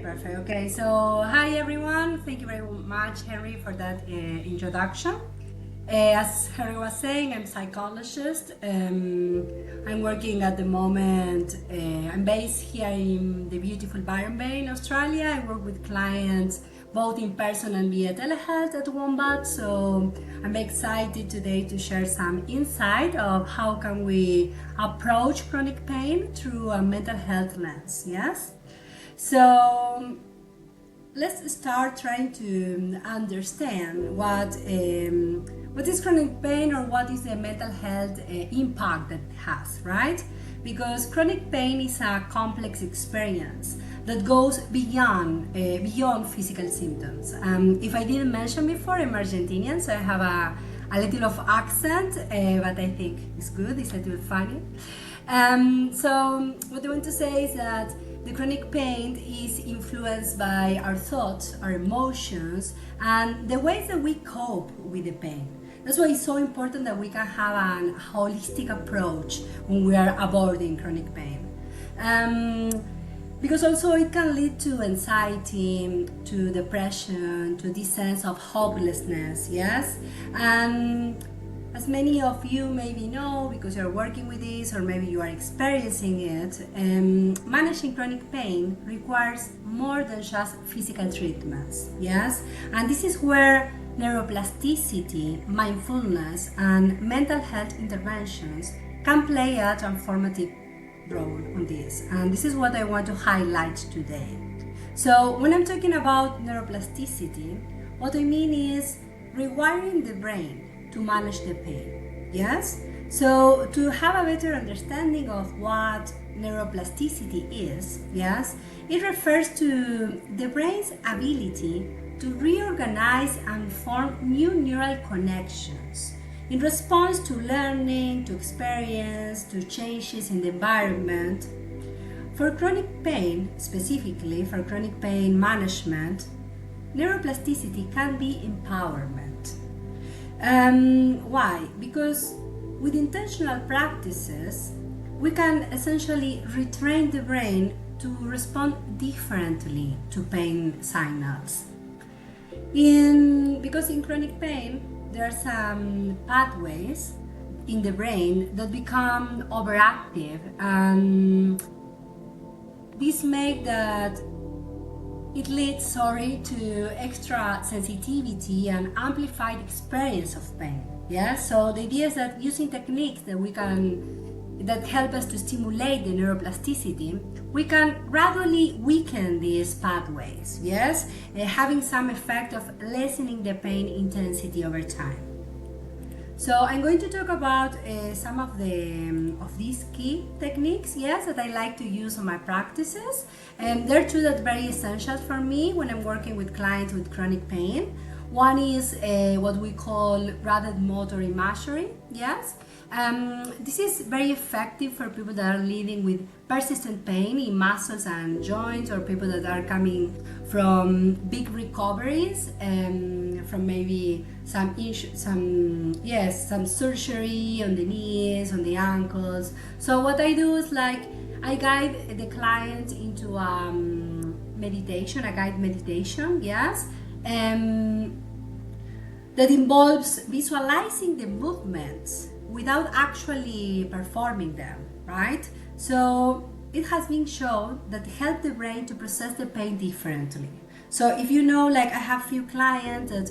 Perfect. Okay, so hi everyone. Thank you very much, Henry, for that introduction. As Henry was saying, I'm a psychologist. I'm working at the moment. I'm based here in the beautiful Byron Bay in Australia. I work with clients both in person and via telehealth at Wombat. So I'm excited today to share some insight of how can we approach chronic pain through a mental health lens. Yes. So let's start trying to understand what is chronic pain, or what is the mental health impact that it has, right? Because chronic pain is a complex experience that goes beyond physical symptoms. If I didn't mention before, I'm Argentinian, so I have a little of accent, but I think it's good, it's a little funny. So what I want to say is that the chronic pain is influenced by our thoughts, our emotions, and the ways that we cope with the pain. That's why it's so important that we can have a holistic approach when we are avoiding chronic pain. Because also it can lead to anxiety, to depression, to this sense of hopelessness, yes? And as many of you maybe know, because you're working with this or maybe you are experiencing it, managing chronic pain requires more than just physical treatments, yes? And this is where neuroplasticity, mindfulness, and mental health interventions can play a transformative role on this. And this is what I want to highlight today. So when I'm talking about neuroplasticity, what I mean is rewiring the brain to manage the pain, yes? So to have a better understanding of what neuroplasticity is, yes, it refers to the brain's ability to reorganize and form new neural connections in response to learning, to experience, to changes in the environment. For chronic pain, specifically for chronic pain management, neuroplasticity can be empowerment. Why? Because with intentional practices, we can essentially retrain the brain to respond differently to pain signals. Because in chronic pain, there are some pathways in the brain that become overactive, and this makes that it leads, to extra sensitivity and amplified experience of pain. Yeah. So the idea is that using techniques that help us to stimulate the neuroplasticity, we can gradually weaken these pathways. Yes, having some effect of lessening the pain intensity over time. So I'm going to talk about some of these key techniques, yes, that I like to use on my practices. And there are two that are very essential for me when I'm working with clients with chronic pain. One is what we call graded motor imagery, yes. This is very effective for people that are living with persistent pain in muscles and joints, or people that are coming from big recoveries, from maybe some surgery on the knees, on the ankles. So what I do is I guide the client into a guided meditation, yes, that involves visualizing the movements without actually performing them, right? So it has been shown that it helps the brain to process the pain differently. So if you know, I have few clients that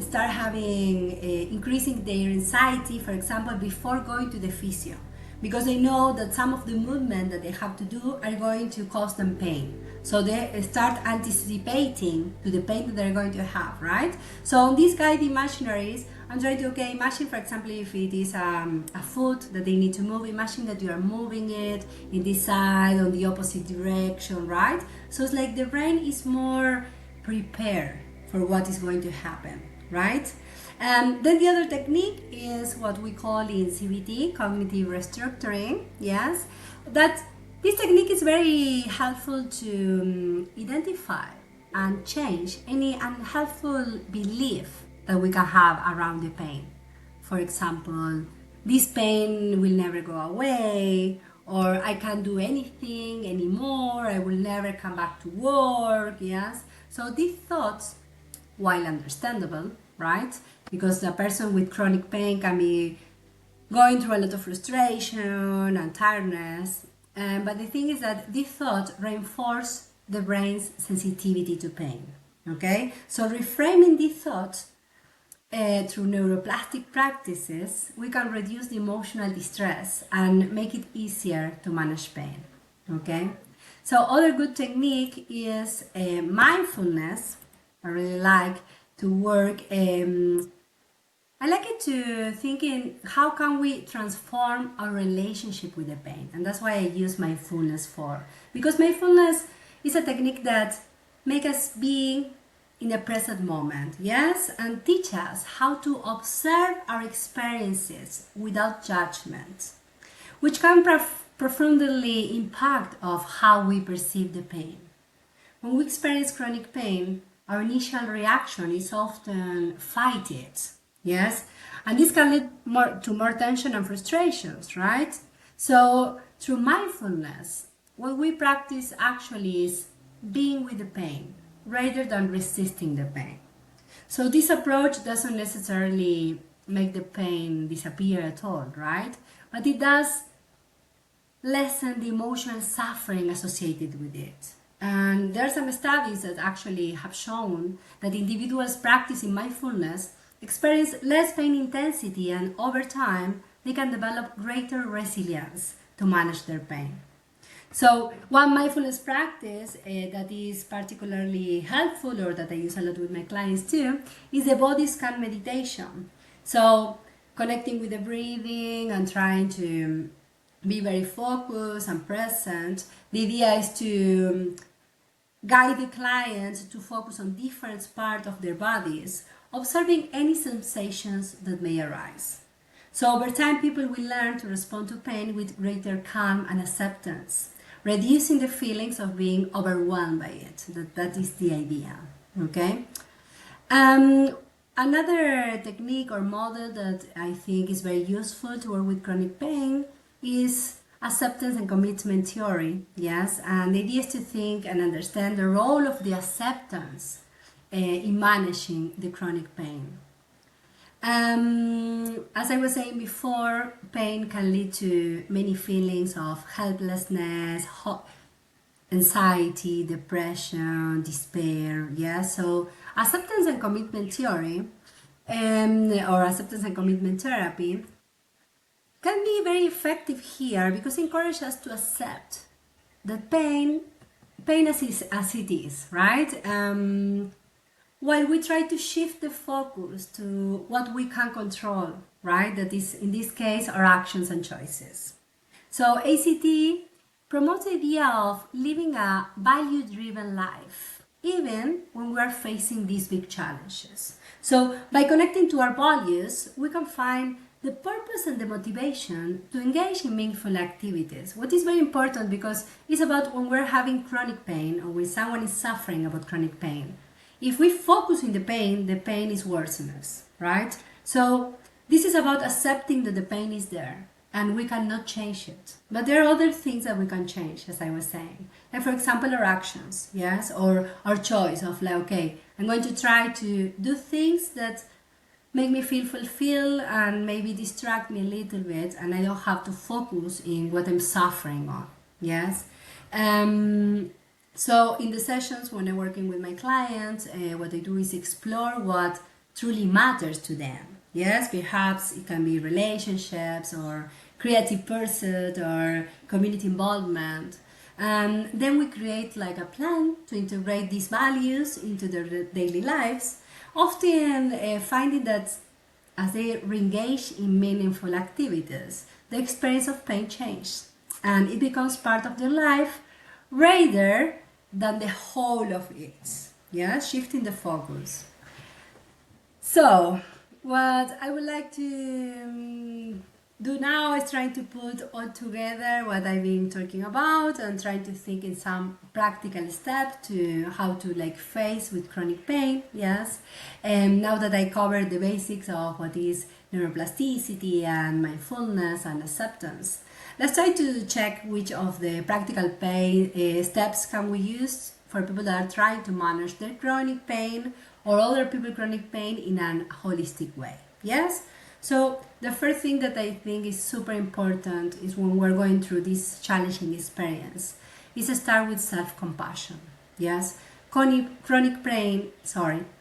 start having increasing their anxiety, for example, before going to the physio, because they know that some of the movement that they have to do are going to cause them pain. So they start anticipating to the pain that they're going to have, right? So on these guided imaginaries, I'm trying to, imagine, for example, if it is a foot that they need to move, imagine that you are moving it in this side, on the opposite direction, right? So it's like the brain is more prepared for what is going to happen, right? Then the other technique is what we call in CBT, cognitive restructuring, yes? That this technique is very helpful to identify and change any unhelpful belief that we can have around the pain. For example, this pain will never go away, or I can't do anything anymore, I will never come back to work, yes? So these thoughts, while understandable, right? Because the person with chronic pain can be going through a lot of frustration and tiredness. But the thing is that this thought reinforces the brain's sensitivity to pain. Okay? So reframing this thought through neuroplastic practices, we can reduce the emotional distress and make it easier to manage pain. Okay? So other good technique is mindfulness. I really like to work. I like it to thinking how can we transform our relationship with the pain, and that's why I use mindfulness for, because mindfulness is a technique that makes us be in the present moment, yes, and teach us how to observe our experiences without judgment, which can profoundly impact of how we perceive the pain. When we experience chronic pain, our initial reaction is often fight it, yes, and this can lead to more tension and frustrations, right? So through mindfulness, what we practice actually is being with the pain rather than resisting the pain. So this approach doesn't necessarily make the pain disappear at all, right? But it does lessen the emotional suffering associated with it. And there are some studies that actually have shown that individuals practicing mindfulness experience less pain intensity, and over time they can develop greater resilience to manage their pain. So one mindfulness practice that is particularly helpful, or that I use a lot with my clients too, is the body scan meditation. So connecting with the breathing and trying to be very focused and present. The idea is to guide the client to focus on different parts of their bodies, observing any sensations that may arise. So over time, people will learn to respond to pain with greater calm and acceptance, reducing the feelings of being overwhelmed by it. That is the idea, okay? Another technique or model that I think is very useful to work with chronic pain is acceptance and commitment theory, yes? And the idea is to think and understand the role of the acceptance in managing the chronic pain. As I was saying before, pain can lead to many feelings of helplessness, anxiety, depression, despair, yeah? So acceptance and commitment theory, or acceptance and commitment therapy, can be very effective here because it encourages us to accept that pain as it is, right? While we try to shift the focus to what we can control, right? That is, in this case, our actions and choices. So ACT promotes the idea of living a value-driven life, even when we are facing these big challenges. So by connecting to our values, we can find the purpose and the motivation to engage in meaningful activities. What is very important, because it's about when we're having chronic pain or when someone is suffering about chronic pain. If we focus on the pain is worseners, right? So this is about accepting that the pain is there and we cannot change it. But there are other things that we can change, as I was saying. Like, for example, our actions, yes? Or our choice of like, okay, I'm going to try to do things that make me feel fulfilled and maybe distract me a little bit, and I don't have to focus in what I'm suffering on, yes? So in the sessions when I'm working with my clients, what I do is explore what truly matters to them. Yes, perhaps it can be relationships or creative pursuit or community involvement. Then we create like a plan to integrate these values into their daily lives, often finding that as they re-engage in meaningful activities, the experience of pain changes and it becomes part of their life rather than the whole of it. Yeah, shifting the focus. So what I would like to do now is trying to put all together what I've been talking about and trying to think in some practical steps to how to like face with chronic pain, yes. And now that I covered the basics of what is neuroplasticity and mindfulness and acceptance, let's try to check which of the practical pain steps can we use for people that are trying to manage their chronic pain or other people chronic pain in a holistic way. Yes? So the first thing that I think is super important is when we're going through this challenging experience is to start with self-compassion. Yes? Chronic pain,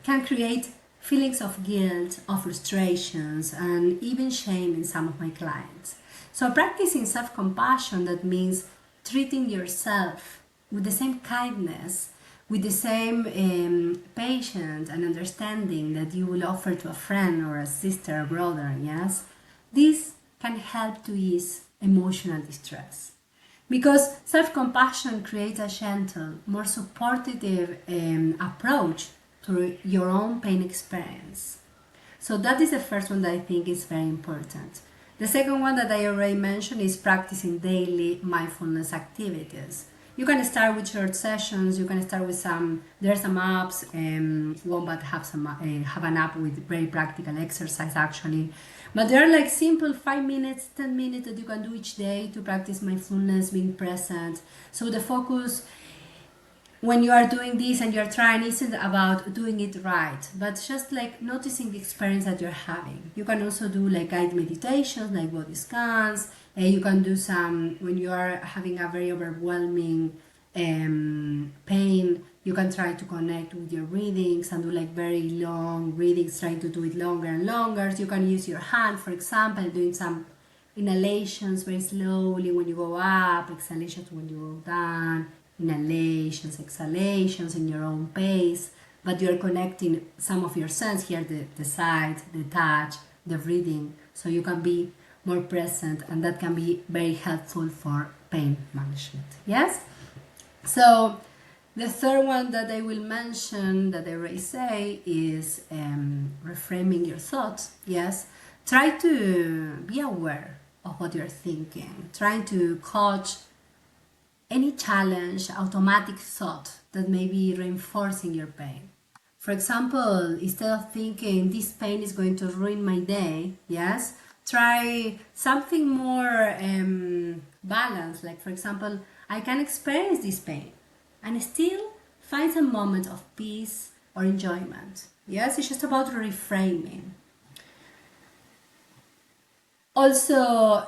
can create feelings of guilt, of frustrations, and even shame in some of my clients. So practicing self-compassion, that means treating yourself with the same kindness, with the same patience and understanding that you will offer to a friend or a sister or brother, yes? This can help to ease emotional distress. Because self-compassion creates a gentle, more supportive approach to your own pain experience. So that is the first one that I think is very important. The second one that I already mentioned is practicing daily mindfulness activities. You can start with short sessions. You can start with there are some apps. Wombat have an app with very practical exercise actually. But there are like simple 5 minutes, 10 minutes that you can do each day to practice mindfulness, being present. So the focus when you are doing this and you're trying isn't about doing it right, but just like noticing the experience that you're having. You can also do like guided meditations, like body scans. You can do some, when you are having a very overwhelming pain, you can try to connect with your breathings and do like very long breathings, trying to do it longer and longer. So you can use your hand, for example, doing some inhalations very slowly when you go up, exhalations when you go down, inhalations, exhalations in your own pace, but you're connecting some of your sense here, the sight, the touch, the breathing, so you can be more present, and that can be very helpful for pain management. Yes? So the third one that I will mention, that I already say, is reframing your thoughts. Yes? Try to be aware of what you're thinking. Try to coach any challenge, automatic thought that may be reinforcing your pain. For example, instead of thinking this pain is going to ruin my day, yes, try something more balanced. Like, for example, I can experience this pain and still find some moment of peace or enjoyment. Yes, it's just about reframing. Also,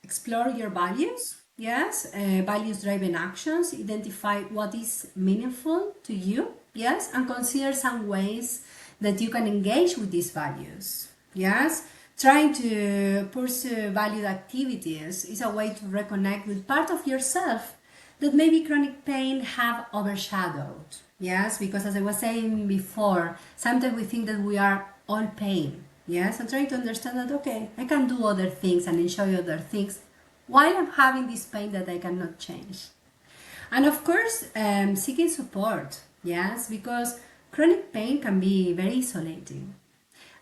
explore your values. Yes, values-driven actions. Identify what is meaningful to you. Yes, and consider some ways that you can engage with these values. Yes, trying to pursue valued activities is a way to reconnect with part of yourself that maybe chronic pain have overshadowed. Yes, because as I was saying before, sometimes we think that we are all pain. Yes, I'm trying to understand that, okay, I can do other things and enjoy other things while I'm having this pain that I cannot change. And of course, seeking support, yes, because chronic pain can be very isolating.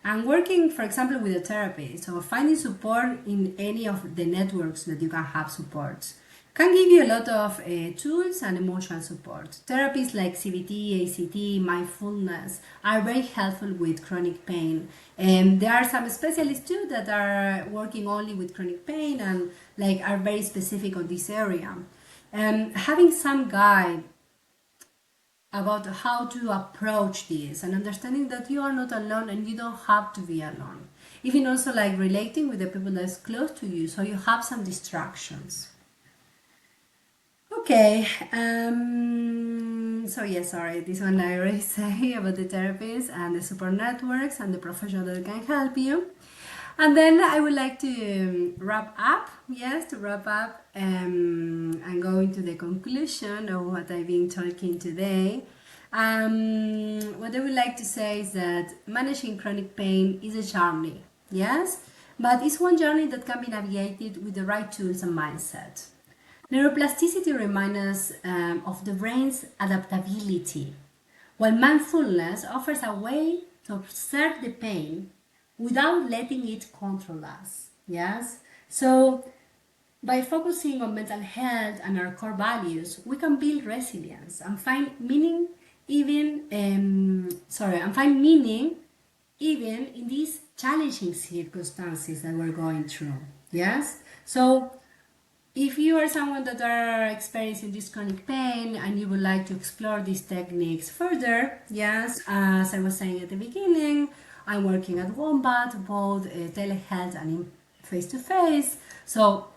And working, for example, with a therapist or finding support in any of the networks that you can have support can give you a lot of tools and emotional support. Therapies like CBT, ACT, mindfulness are very helpful with chronic pain. And there are some specialists too that are working only with chronic pain and like are very specific on this area. Having some guide about how to approach this and understanding that you are not alone and you don't have to be alone. Even also like relating with the people that's close to you so you have some distractions. Okay, so yes, sorry, this one I already say about the therapists and the support networks and the professional that can help you. And then I would like to wrap up, and go into the conclusion of what I've been talking today. What I would like to say is that managing chronic pain is a journey, yes? But it's one journey that can be navigated with the right tools and mindset. Neuroplasticity reminds us of the brain's adaptability, while mindfulness offers a way to observe the pain without letting it control us. Yes? So, by focusing on mental health and our core values, we can build resilience and find meaning even in these challenging circumstances that we're going through. Yes. So if you are someone that are experiencing this chronic pain and you would like to explore these techniques further, yes, as I was saying at the beginning, I'm working at Wombat, both telehealth and in face-to-face. So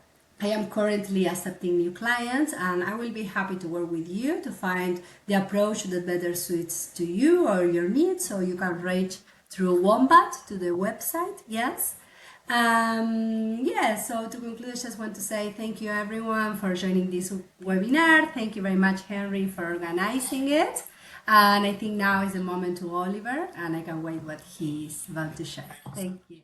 I am currently accepting new clients and I will be happy to work with you to find the approach that better suits to you or your needs. So you can reach through Wombat to the website, yes. Yeah, so to conclude, I just want to say thank you everyone for joining this webinar. Thank you very much, Henry, for organizing it. And I think now is the moment to Oliver, and I can wait what he's about to share. Thank you.